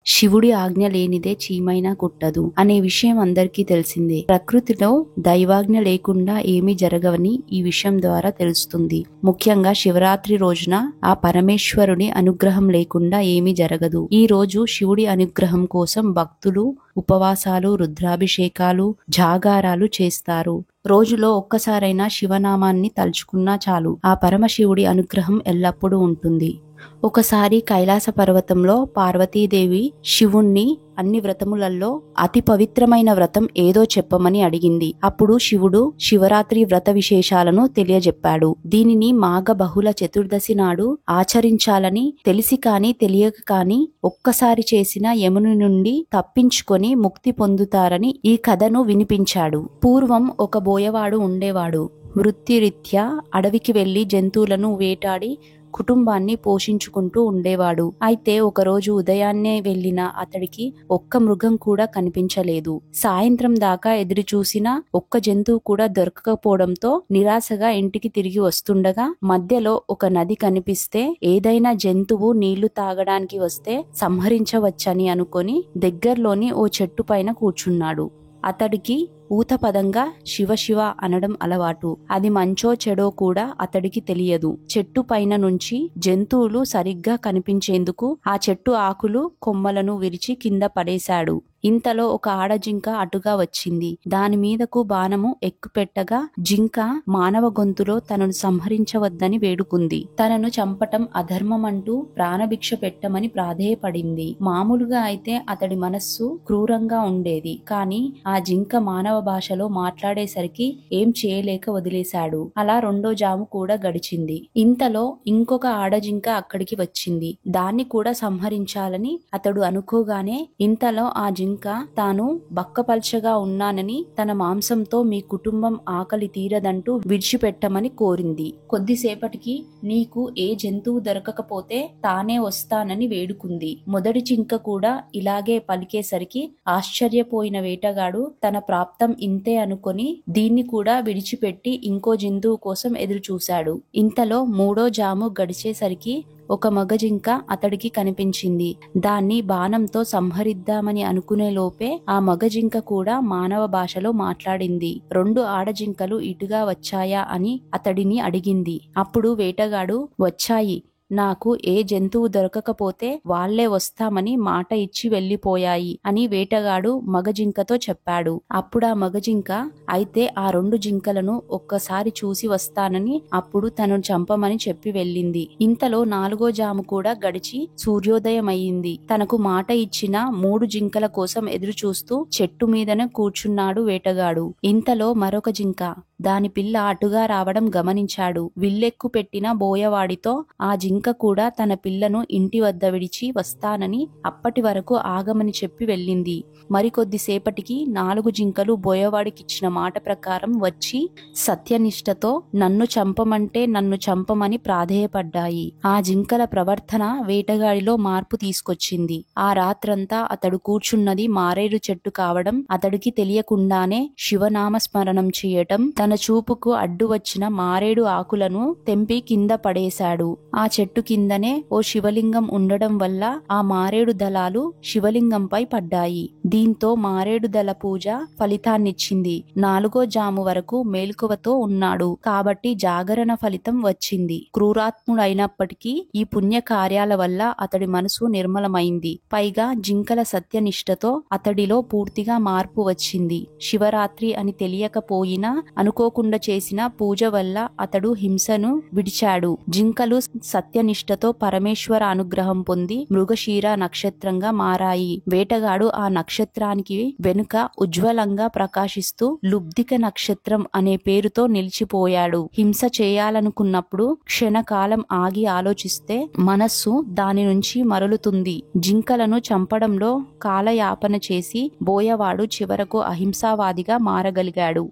శివుడి ఆజ్ఞ లేనిదే చీమైనా కుట్టదు అనే విషయం అందరికీ తెలిసిందే. ప్రకృతిలో దైవాజ్ఞ లేకుండా ఏమీ జరగవని ఈ విషయం ద్వారా తెలుస్తుంది. ముఖ్యంగా శివరాత్రి రోజున ఆ పరమేశ్వరుని అనుగ్రహం లేకుండా ఏమీ జరగదు. ఈ రోజు శివుడి అనుగ్రహం కోసం భక్తులు ఉపవాసాలు, రుద్రాభిషేకాలు, జాగారాలు చేస్తారు. రోజులో ఒక్కసారైనా శివనామాన్ని తలుచుకున్నా చాలు, ఆ పరమశివుడి అనుగ్రహం ఎల్లప్పుడూ ఉంటుంది. ఒకసారి కైలాస పర్వతంలో పార్వతీదేవి శివుణ్ణి అన్ని వ్రతములలో అతి పవిత్రమైన వ్రతం ఏదో చెప్పమని అడిగింది. అప్పుడు శివుడు శివరాత్రి వ్రత విశేషాలను తెలియజెప్పాడు. దీనిని మాఘ బహుళ చతుర్దశి నాడు ఆచరించాలని తెలిసి కాని తెలియక కాని ఒక్కసారి చేసిన యముని నుండి తప్పించుకొని ముక్తి పొందుతారని ఈ కథను వినిపించాడు. పూర్వం ఒక బోయవాడు ఉండేవాడు. వృత్తిరీత్యా అడవికి వెళ్లి జంతువులను వేటాడి కుటుంబాన్ని పోషించుకుంటూ ఉండేవాడు. అయితే ఒకరోజు ఉదయాన్నే వెళ్లిన అతడికి ఒక్క మృగం కూడా కనిపించలేదు. సాయంత్రం దాకా ఎదురు చూసిన ఒక్క జంతువు కూడా దొరకకపోవడంతో నిరాశగా ఇంటికి తిరిగి వస్తుండగా మధ్యలో ఒక నది కనిపిస్తే ఏదైనా జంతువు నీళ్లు తాగడానికి వస్తే సంహరించవచ్చని అనుకొని దగ్గర్లోని ఓ చెట్టు పైన కూర్చున్నాడు. అతడికి ఊతపదంగా శివ శివ అనడం అలవాటు. అది మంచో చెడో కూడా అతడికి తెలియదు. చెట్టు పైన నుంచి జంతువులు సరిగ్గా కనిపించేందుకు ఆ చెట్టు ఆకులు కొమ్మలను విరిచి కింద పడేశాడు. ఇంతలో ఒక ఆడజింక అటుగా వచ్చింది. దాని మీదకు బాణము ఎక్కుపెట్టగా జింక మానవ గొంతులో తనను సంహరించవద్దని వేడుకుంది. తనను చంపటం అధర్మమంటూ ప్రాణభిక్ష పెట్టమని ప్రాధేయపడింది. మామూలుగా అయితే అతడి మనస్సు క్రూరంగా ఉండేది. కాని ఆ జింక మానవ భాషలో మాట్లాడేసరికి ఏం చేయలేక వదిలేశాడు. అలా రెండో జాము కూడా గడిచింది. ఇంతలో ఇంకొక ఆడజింక అక్కడికి వచ్చింది. దాన్ని కూడా సంహరించాలని అతడు అనుకోగానే ఇంతలో ఆ జింక తాను బక్కపల్చగా ఉన్నానని తన మాంసంతో మీ కుటుంబం ఆకలి తీరదంటూ విడిచిపెట్టమని కోరింది. కొద్దిసేపటికి నీకు ఏ జంతువు దొరకకపోతే తానే వస్తానని వేడుకుంది. మొదటి జింక కూడా ఇలాగే పలికేసరికి ఆశ్చర్యపోయిన వేటగాడు తన ప్రాప్తం ఇంతే అనుకొని దీన్ని కూడా విడిచిపెట్టి ఇంకో జంతువు కోసం ఎదురు చూశాడు. ఇంతలో మూడో జాము గడిచేసరికి ఒక మగజింక అతడికి కనిపించింది. దాన్ని బాణంతో సంహరిద్దామని అనుకునే లోపే ఆ మగజింక కూడా మానవ భాషలో మాట్లాడింది. రెండు ఆడజింకలు ఇటుగా వచ్చాయా అని అతడిని అడిగింది. అప్పుడు వేటగాడు వచ్చాయి, నాకు ఏ జంతువు దొరకకపోతే వాళ్లే వస్తామని మాట ఇచ్చి వెళ్లిపోయాయి అని వేటగాడు మగజింకతో చెప్పాడు. అప్పుడా మగజింక అయితే ఆ రెండు జింకలను ఒక్కసారి చూసి వస్తానని అప్పుడు తనను చంపమని చెప్పి వెళ్ళింది. ఇంతలో నాలుగో జాము కూడా గడిచి సూర్యోదయమయ్యింది. తనకు మాట ఇచ్చిన మూడు జింకల కోసం ఎదురు చూస్తూ చెట్టు మీదనే కూర్చున్నాడు వేటగాడు. ఇంతలో మరొక జింక దాని పిల్ల అటుగా రావడం గమనించాడు. విల్లెక్కు పెట్టిన బోయవాడితో ఆ జింక కూడా తన పిల్లను ఇంటి వద్ద విడిచి వస్తానని అప్పటి వరకు ఆగమని చెప్పి వెళ్ళింది. మరికొద్దిసేపటికి నాలుగు జింకలు బోయవాడికిచ్చిన మాట ప్రకారం వచ్చి సత్యనిష్టతో నన్ను చంపమంటే నన్ను చంపమని ప్రాధేయపడ్డాయి. ఆ జింకల ప్రవర్తన వేటగాడిలో మార్పు తీసుకొచ్చింది. ఆ రాత్రంతా అతడు కూర్చున్నది మారేడు చెట్టు కావడం, అతడికి తెలియకుండానే శివనామస్మరణం చేయటం, తన చూపుకు అడ్డు వచ్చిన మారేడు ఆకులను తెంపి కింద పడేశాడు. ఆ చెట్టు కిందనే ఓ శివలింగం ఉండడం వల్ల ఆ మారేడు దళాలు శివలింగంపై పడ్డాయి. దీంతో మారేడు దళ పూజ ఫలితాన్నిచ్చింది. నాలుగో జాము వరకు మేల్కొవతో ఉన్నాడు కాబట్టి జాగరణ ఫలితం వచ్చింది. క్రూరాత్ముడైనప్పటికీ ఈ పుణ్య కార్యాల వల్ల అతడి మనసు నిర్మలమైంది. పైగా జింకల సత్యనిష్టతో అతడిలో పూర్తిగా మార్పు వచ్చింది. శివరాత్రి అని తెలియకపోయినా అనుకోకుండా చేసిన పూజ వల్ల అతడు హింసను విడిచాడు. జింకలు సత్యనిష్టతో పరమేశ్వర అనుగ్రహం పొంది మృగశీర నక్షత్రంగా మారాయి. వేటగాడు ఆ నక్షత్రానికి వెనుక ఉజ్వలంగా ప్రకాశిస్తూ లుబ్ధిక నక్షత్రం అనే పేరుతో నిలిచిపోయాడు. హింస చేయాలనుకున్నప్పుడు క్షణకాలం ఆగి ఆలోచిస్తే మనస్సు దాని నుంచి మరలుతుంది. జింకలను చంపడంలో కాలయాపన చేసి బోయవాడు చివరకు అహింసావాదిగా మారగలిగాడు.